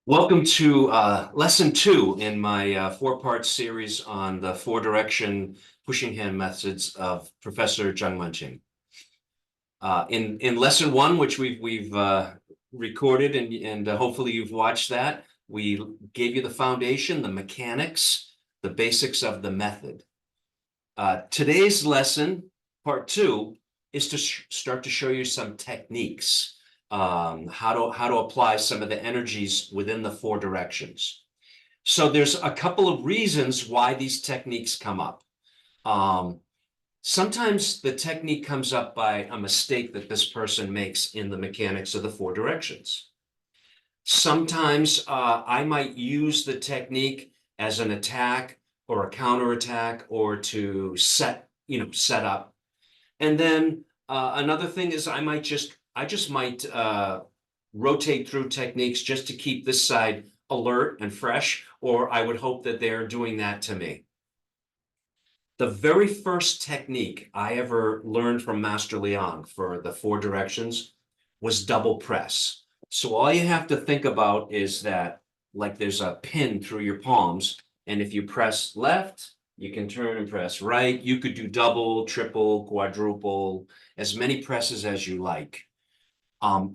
Welcome to lesson two in my four-part series on the four-direction pushing hand methods of Professor Cheng. In lesson one, which we've recorded and hopefully you've watched that, we gave you the foundation, the mechanics, the basics of the method. Today's lesson, part two, is to start to show you some techniques. How to apply some of the energies within the four directions. So there's a couple of reasons why these techniques come up. Sometimes the technique comes up by a mistake that this person makes in the mechanics of the four directions. Sometimes I might use the technique as an attack or a counterattack or to set up. And then another thing is I just might rotate through techniques just to keep this side alert and fresh, or I would hope that they're doing that to me. The very first technique I ever learned from Master Liang for the four directions was double press. So all you have to think about is that like there's a pin through your palms, and if you press left, you can turn and press right. You could do double, triple, quadruple, as many presses as you like.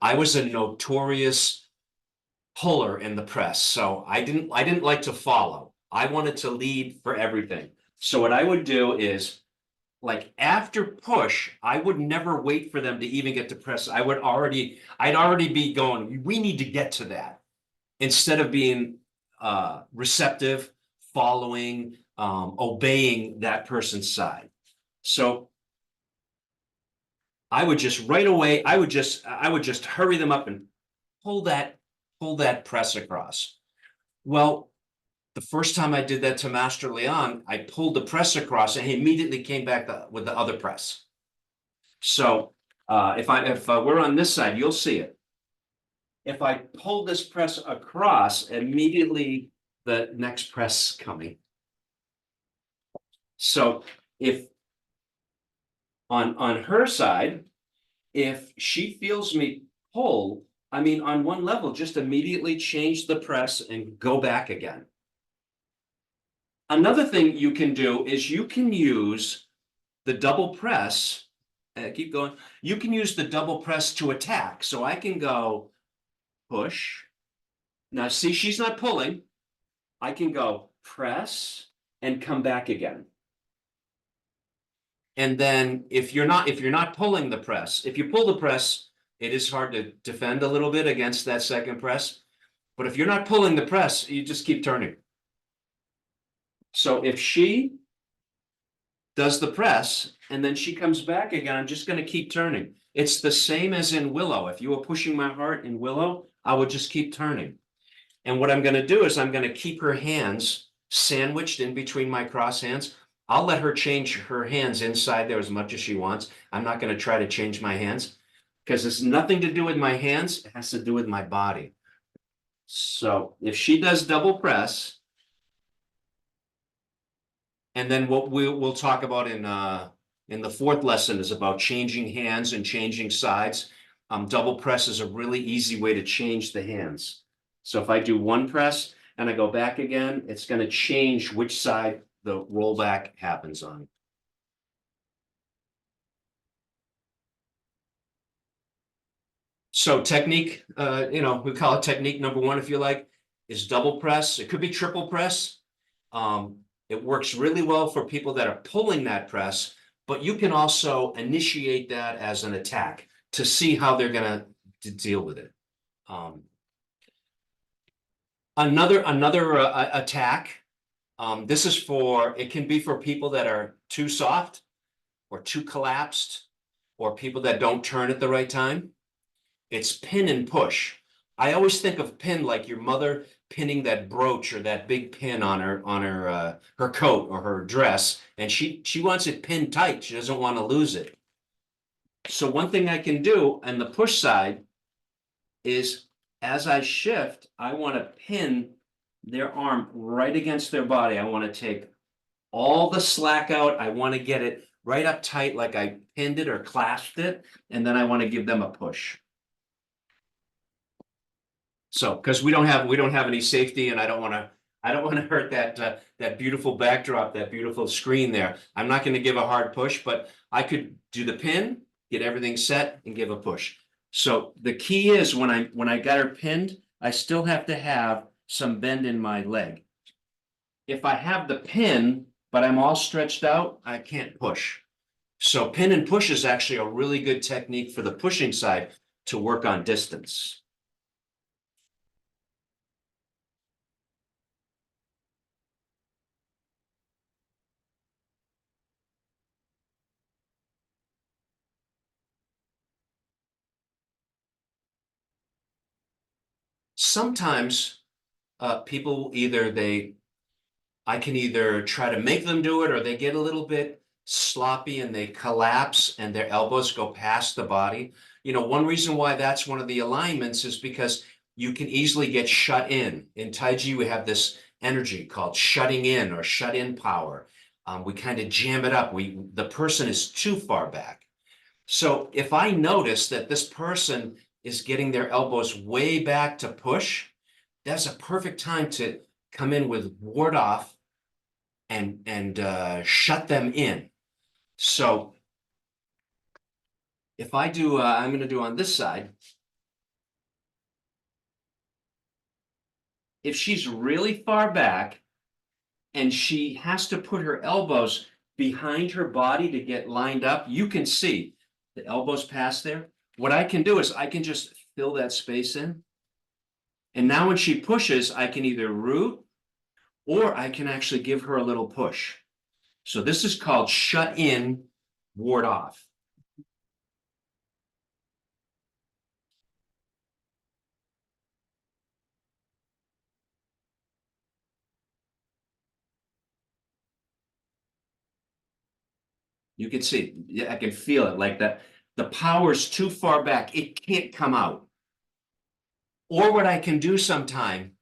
I was a notorious puller in the press, so I didn't like to follow. I wanted to lead for everything. So what I would do is, like after push, I would never wait for them to even get to press. I'd already be going, we need to get to that, instead of being receptive, following, obeying that person's side. So I would just right away, I would just hurry them up and pull that press across. Well, the first time I did that to Master Leon, I pulled the press across and he immediately came back with the other press. So if we're on this side, you'll see it. If I pull this press across, immediately the next press coming. So if on her side, if she feels me pull, I mean, on one level, just immediately change the press and go back again. Another thing you can do is you can use the double press, keep going, you can use the double press to attack. So I can go push. Now see, she's not pulling. I can go press and come back again. And then if you're not pulling the press, if you pull the press, it is hard to defend a little bit against that second press. But if you're not pulling the press, you just keep turning. So if she does the press and then she comes back again, I'm just going to keep turning. It's the same as in Willow. If you were pushing my heart in Willow, I would just keep turning. And what I'm going to do is I'm going to keep her hands sandwiched in between my cross hands. I'll let her change her hands inside there as much as she wants. I'm not going to try to change my hands because it's nothing to do with my hands. It has to do with my body. So if she does double press, and then what we'll talk about in the fourth lesson is about changing hands and changing sides. Double press is a really easy way to change the hands. So if I do one press and I go back again, it's going to change which side the rollback happens on. So technique, we call it technique number one, if you like, is double press. It could be triple press. It works really well for people that are pulling that press, but you can also initiate that as an attack to see how they're going to deal with it. Another attack. This is it can be for people that are too soft or too collapsed or people that don't turn at the right time. It's pin and push. I always think of pin like your mother pinning that brooch or that big pin on her coat or her dress, and she wants it pinned tight. She doesn't want to lose it. So one thing I can do on the push side is as I shift, I want to pin their arm right against their body. I want to take all the slack out. I want to get it right up tight like I pinned it or clasped it, and then I want to give them a push. So, because we don't have any safety, and I don't want to hurt that beautiful backdrop, that beautiful screen there. I'm not going to give a hard push, but I could do the pin, get everything set, and give a push. So the key is when I got her pinned, I still have to have some bend in my leg. If I have the pin, but I'm all stretched out, I can't push. So pin and push is actually a really good technique for the pushing side to work on distance. Sometimes people I can either try to make them do it, or they get a little bit sloppy and they collapse and their elbows go past the body. One reason why that's one of the alignments is because you can easily get shut in. In Tai Chi, we have this energy called shutting in or shut in power. We kind of jam it up. The person is too far back. So if I notice that this person is getting their elbows way back to push, that's a perfect time to come in with ward off and shut them in. So if I do, I'm going to do on this side. If she's really far back and she has to put her elbows behind her body to get lined up, you can see the elbows past there. What I can do is I can just fill that space in. And now when she pushes, I can either root or I can actually give her a little push. So this is called shut in, ward off. You can see, yeah, I can feel it like that. The power's too far back. It can't come out. Or what I can do sometime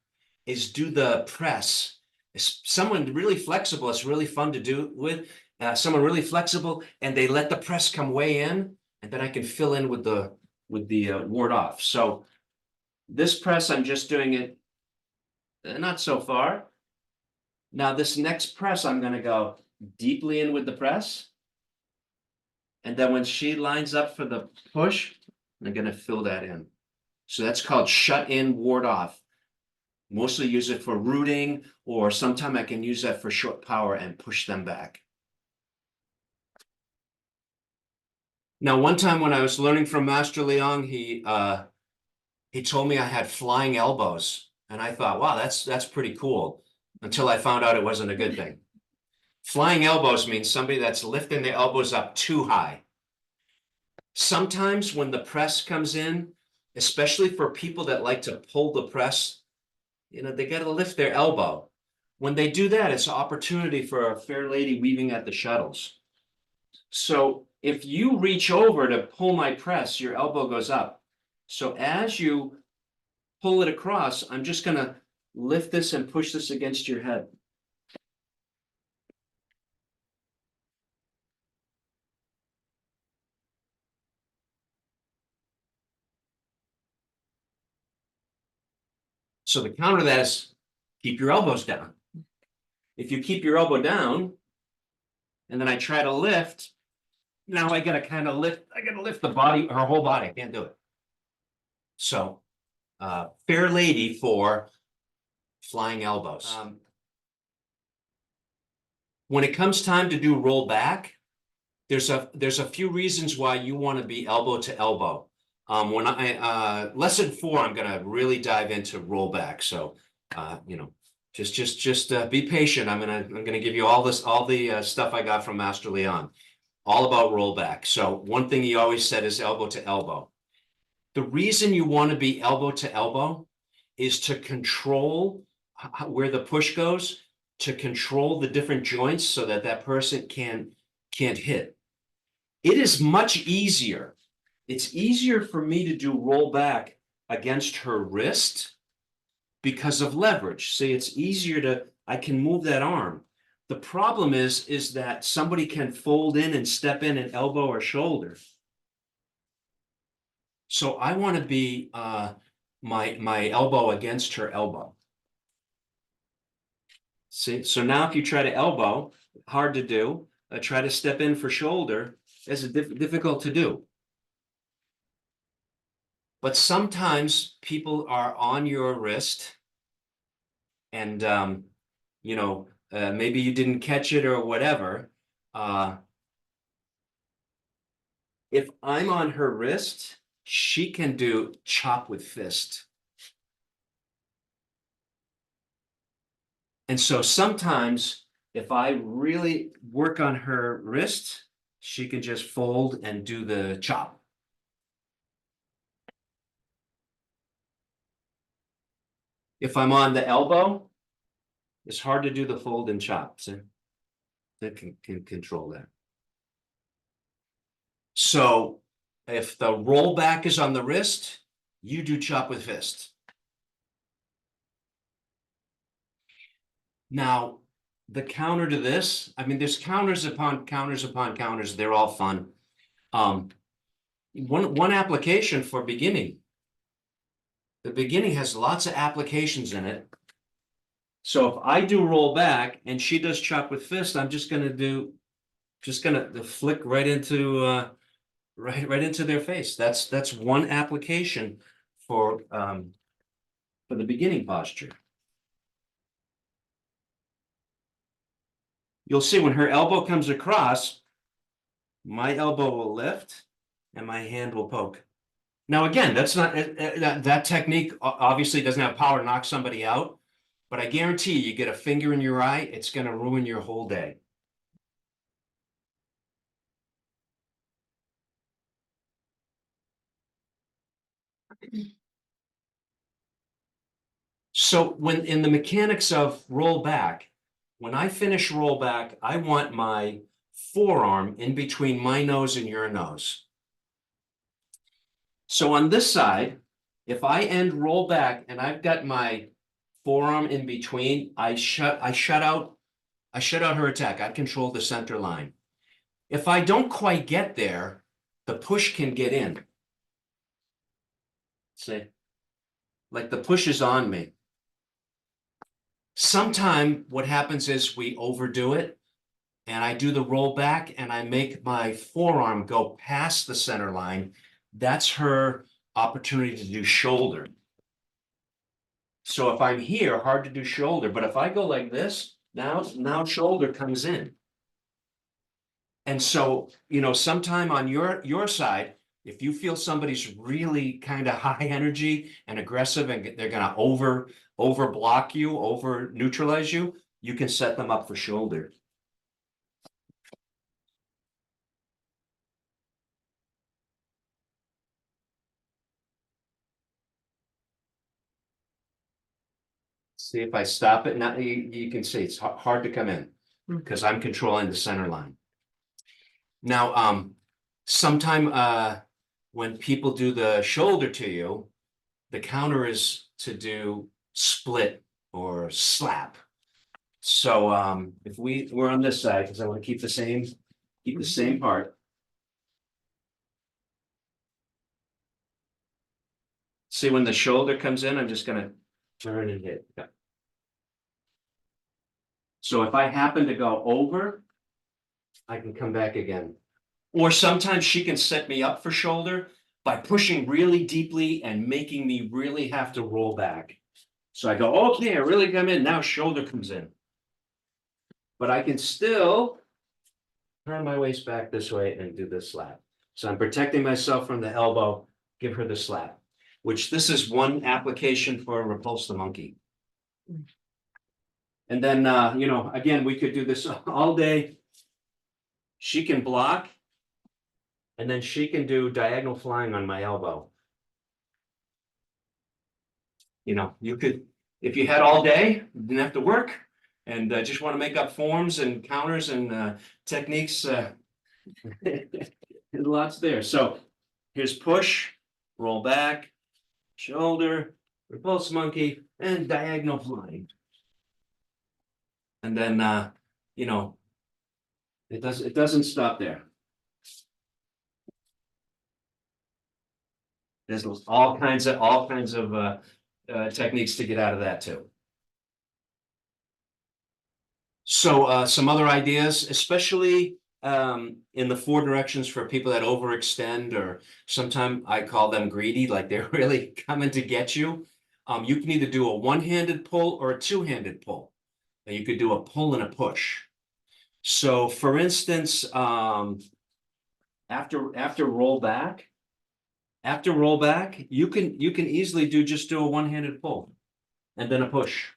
is do the press. Someone really flexible, it's really fun to do with. Someone really flexible, and they let the press come way in, and then I can fill in with the ward off. So this press, I'm just doing it not so far. Now this next press, I'm going to go deeply in with the press. And then when she lines up for the push, I'm going to fill that in. So that's called shut in, ward off. Mostly use it for rooting, or sometime I can use that for short power and push them back. Now, one time when I was learning from Master Liang, he told me I had flying elbows, and I thought, wow, that's pretty cool. Until I found out it wasn't a good thing. Flying elbows means somebody that's lifting their elbows up too high. Sometimes when the press comes in, especially for people that like to pull the press, they got to lift their elbow. When they do that, it's an opportunity for a fair lady weaving at the shuttles. So if you reach over to pull my press, your elbow goes up. So as you pull it across, I'm just going to lift this and push this against your head. So the counter to that is keep your elbows down. If you keep your elbow down, and then I try to lift, now I got to lift the body, her whole body. I can't do it. So fair lady for flying elbows. When it comes time to do roll back, there's a few reasons why you want to be elbow to elbow. When lesson 4, I'm going to really dive into roll back. So just be patient. I'm gonna give you all the stuff I got from Master Leon, all about roll back. So one thing he always said is elbow to elbow. The reason you want to be elbow to elbow is to control where the push goes, to control the different joints so that that person can't hit. It is much easier. It's easier for me to do roll back against her wrist because of leverage. See, it's easier I can move that arm. The problem is that somebody can fold in and step in an elbow or shoulder. So I want to be my elbow against her elbow. See, so now if you try to elbow, hard to do. Try to step in for shoulder, it's difficult to do. But sometimes people are on your wrist and, maybe you didn't catch it or whatever. If I'm on her wrist, she can do chop with fist. And so sometimes if I really work on her wrist, she can just fold and do the chop. If I'm on the elbow, it's hard to do the fold and chop. So that can control that. So if the rollback is on the wrist, you do chop with fist. Now, the counter to this, I mean, there's counters upon counters upon counters. They're all fun. One application for beginning. The beginning has lots of applications in it. So if I do roll back and she does chop with fist, I'm just gonna flick right into right into their face. That's one application for the beginning posture. You'll see when her elbow comes across, my elbow will lift and my hand will poke. Now, again, that's not that technique obviously doesn't have power to knock somebody out, but I guarantee you get a finger in your eye, it's going to ruin your whole day. So when in the mechanics of roll back, when I finish roll back, I want my forearm in between my nose and your nose. So on this side, if I end roll back and I've got my forearm in between, I shut out her attack. I control the center line. If I don't quite get there, the push can get in. See, like the push is on me. Sometime what happens is we overdo it and I do the roll back and I make my forearm go past the center line. That's her opportunity to do shoulder. So if I'm here, hard to do shoulder, but if I go like this, now shoulder comes in. And so, sometime on your side, if you feel somebody's really kind of high energy and aggressive and they're going to over block you, over neutralize you, you can set them up for shoulder. See if I stop it now, you can see it's hard to come in because I'm controlling the center line. Now, sometime when people do the shoulder to you, the counter is to do split or slap. So if we're on this side, because I want to keep the same part. See when the shoulder comes in, I'm just gonna turn and hit. Yeah. So if I happen to go over, I can come back again. Or sometimes she can set me up for shoulder by pushing really deeply and making me really have to roll back. So I go, okay, I really come in, now shoulder comes in. But I can still turn my waist back this way and do this slap. So I'm protecting myself from the elbow, give her the slap, which this is one application for repulse the monkey. And then, again, we could do this all day. She can block, and then she can do diagonal flying on my elbow. You could, if you had all day, you didn't have to work, and just want to make up forms and counters and techniques. Lots there. So here's push, roll back, shoulder, repulse monkey, and diagonal flying. And then, it doesn't stop there. There's all kinds of techniques to get out of that too. So some other ideas, especially in the four directions for people that overextend, or sometimes I call them greedy, like they're really coming to get you. You can either do a one-handed pull or a two-handed pull. And you could do a pull and a push. So for instance, after rollback, you can easily just do a one-handed pull and then a push.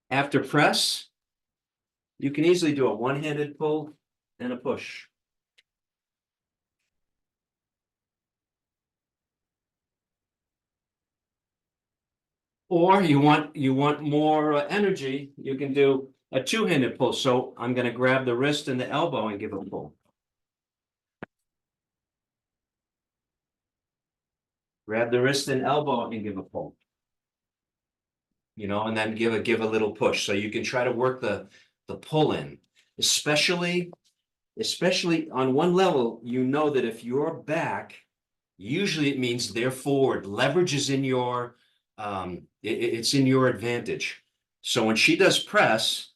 After press, you can easily do a one-handed pull and a push. Or you want more energy, you can do a two-handed pull. So I'm going to grab the wrist and the elbow and give a pull. Grab the wrist and elbow and give a pull. You know, and then give a little push. So you can try to work the pull in, especially on one level. You know that if you're back, usually it means they're forward. Leverage is in your it's in your advantage. So when she does press,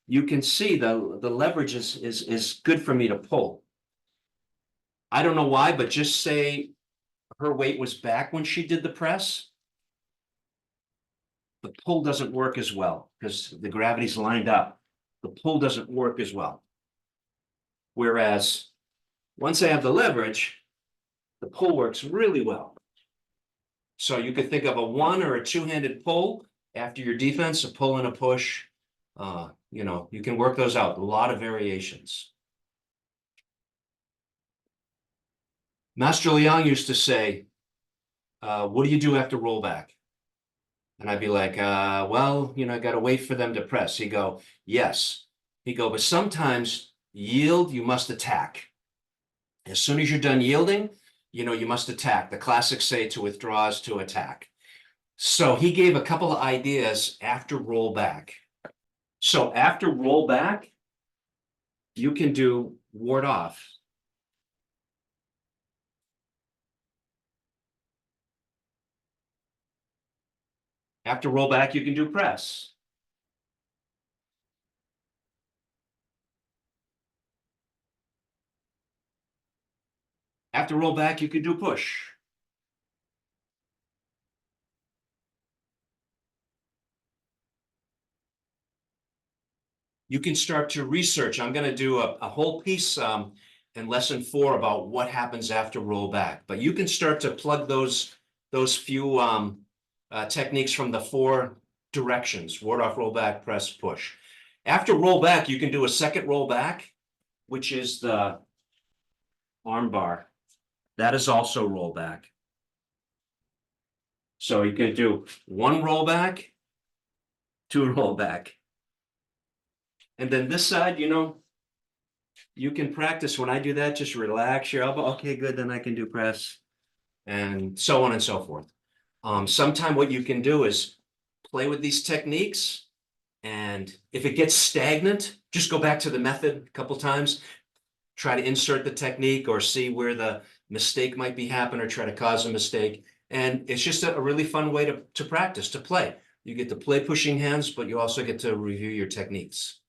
you can see the leverage is good for me to pull. I don't know why, but just say her weight was back when she did the press. The pull doesn't work as well because the gravity's lined up. The pull doesn't work as well. Whereas once I have the leverage, the pull works really well. So you could think of a one or a two-handed pull after your defense, a pull and a push. You know, you can work those out. A lot of variations. Master Liang used to say, what do you do after rollback? And I'd be like, well, you know, I got to wait for them to press. He'd go, yes. He'd go, but sometimes yield, you must attack. As soon as you're done yielding, you know, you must attack. The classics say to withdraw is to attack. So he gave a couple of ideas after rollback. So after rollback, you can do ward off. After rollback, you can do press. After rollback, you can do push. You can start to research. I'm going to do a whole piece in lesson 4 about what happens after rollback. But you can start to plug those few techniques from the 4 directions: ward off, rollback, press, push. After rollback, you can do a second rollback, which is the arm bar. That is also rollback. So you can do one rollback, two rollback. And then this side, you know, you can practice. When I do that, just relax your elbow. Okay, good. Then I can do press, and so on and so forth. Sometime what you can do is play with these techniques. And if it gets stagnant, just go back to the method a couple times. Try to insert the technique or see where the mistake might be happening, or try to cause a mistake. And it's just a really fun way to practice, to play. You get to play pushing hands, but you also get to review your techniques.